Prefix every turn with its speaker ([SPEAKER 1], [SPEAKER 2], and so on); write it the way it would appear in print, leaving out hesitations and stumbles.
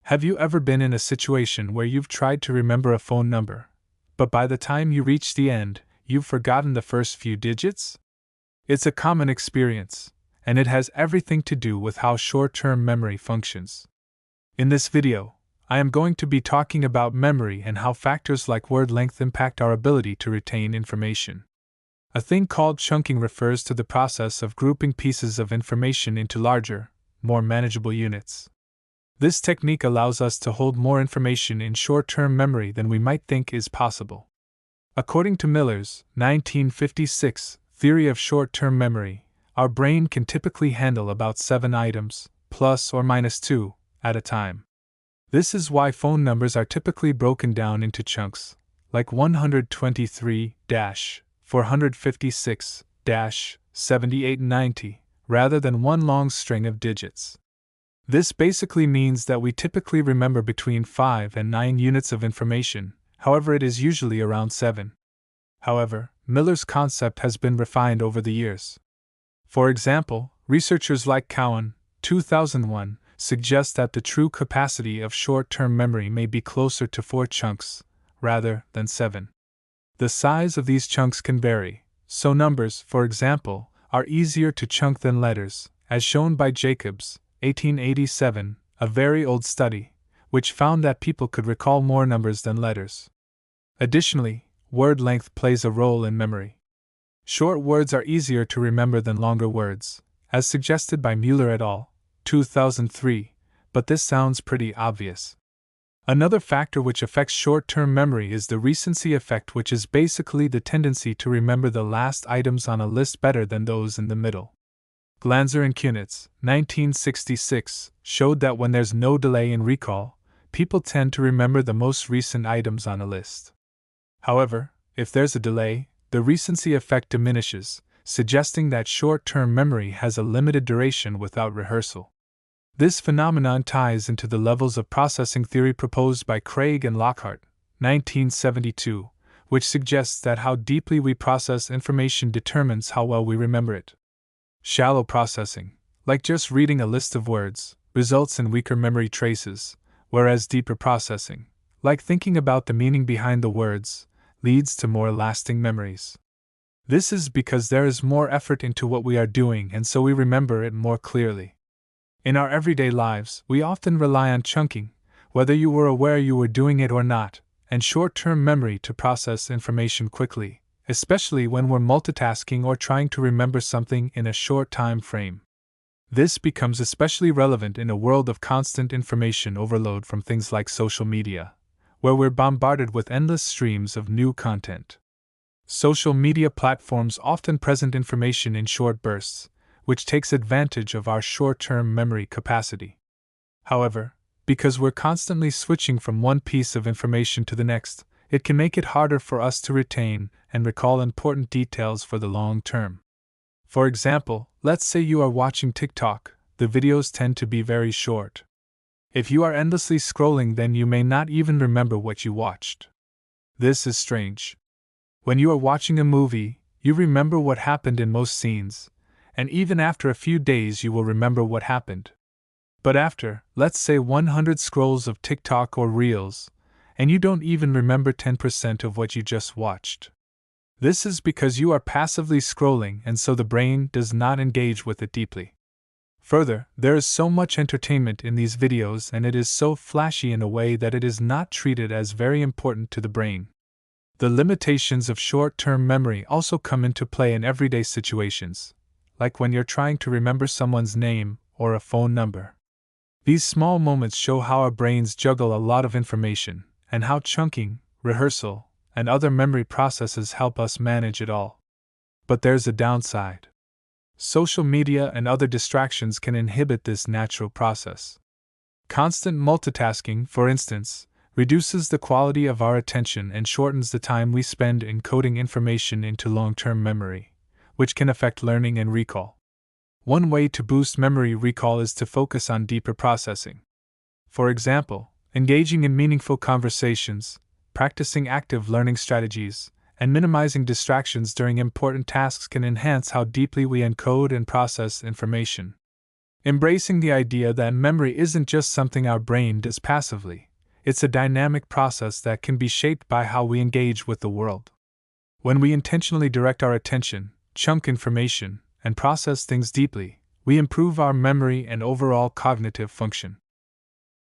[SPEAKER 1] Have you ever been in a situation where you've tried to remember a phone number, but by the time you reach the end, you've forgotten the first few digits? It's a common experience, and it has everything to do with how short-term memory functions. In this video, I am going to be talking about memory and how factors like word length impact our ability to retain information. A thing called chunking refers to the process of grouping pieces of information into larger, more manageable units. This technique allows us to hold more information in short-term memory than we might think is possible. According to Miller's 1956 theory of short-term memory, our brain can typically handle about 7 items, plus or minus 2, at a time. This is why phone numbers are typically broken down into chunks, like 123-456-7890, rather than one long string of digits. This basically means that we typically remember between 5 and 9 units of information, however it is usually around 7. However, Miller's concept has been refined over the years. For example, researchers like Cowan, 2001, suggest that the true capacity of short-term memory may be closer to 4 chunks, rather than 7. The size of these chunks can vary, so numbers, for example, are easier to chunk than letters, as shown by Jacobs, 1887, a very old study, which found that people could recall more numbers than letters. Additionally, word length plays a role in memory. Short words are easier to remember than longer words, as suggested by Mueller et al., 2003, but this sounds pretty obvious. Another factor which affects short-term memory is the recency effect, which is basically the tendency to remember the last items on a list better than those in the middle. Glanzer and Kunitz, 1966, showed that when there's no delay in recall, people tend to remember the most recent items on a list. However, if there's a delay, the recency effect diminishes, suggesting that short-term memory has a limited duration without rehearsal. This phenomenon ties into the levels of processing theory proposed by Craig and Lockhart, 1972, which suggests that how deeply we process information determines how well we remember it. Shallow processing, like just reading a list of words, results in weaker memory traces, whereas deeper processing, like thinking about the meaning behind the words, leads to more lasting memories. This is because there is more effort into what we are doing, and so we remember it more clearly. In our everyday lives, we often rely on chunking, whether you were aware you were doing it or not, and short-term memory to process information quickly, especially when we're multitasking or trying to remember something in a short time frame. This becomes especially relevant in a world of constant information overload from things like social media, where we're bombarded with endless streams of new content. Social media platforms often present information in short bursts, which takes advantage of our short-term memory capacity. However, because we're constantly switching from one piece of information to the next, it can make it harder for us to retain and recall important details for the long term. For example, let's say you are watching TikTok. The videos tend to be very short. If you are endlessly scrolling, then you may not even remember what you watched. This is strange. When you are watching a movie, you remember what happened in most scenes, and even after a few days you will remember what happened. But after, let's say 100 scrolls of TikTok or Reels, and you don't even remember 10% of what you just watched. This is because you are passively scrolling, and so the brain does not engage with it deeply. Further, there is so much entertainment in these videos, and it is so flashy in a way that it is not treated as very important to the brain. The limitations of short-term memory also come into play in everyday situations, like when you're trying to remember someone's name or a phone number. These small moments show how our brains juggle a lot of information, and how chunking, rehearsal, and other memory processes help us manage it all. But there's a downside. Social media and other distractions can inhibit this natural process. Constant multitasking, for instance, reduces the quality of our attention and shortens the time we spend encoding information into long-term memory, which can affect learning and recall. One way to boost memory recall is to focus on deeper processing. For example, engaging in meaningful conversations, practicing active learning strategies, and minimizing distractions during important tasks can enhance how deeply we encode and process information. Embracing the idea that memory isn't just something our brain does passively, it's a dynamic process that can be shaped by how we engage with the world. When we intentionally direct our attention, chunk information, and process things deeply, we improve our memory and overall cognitive function.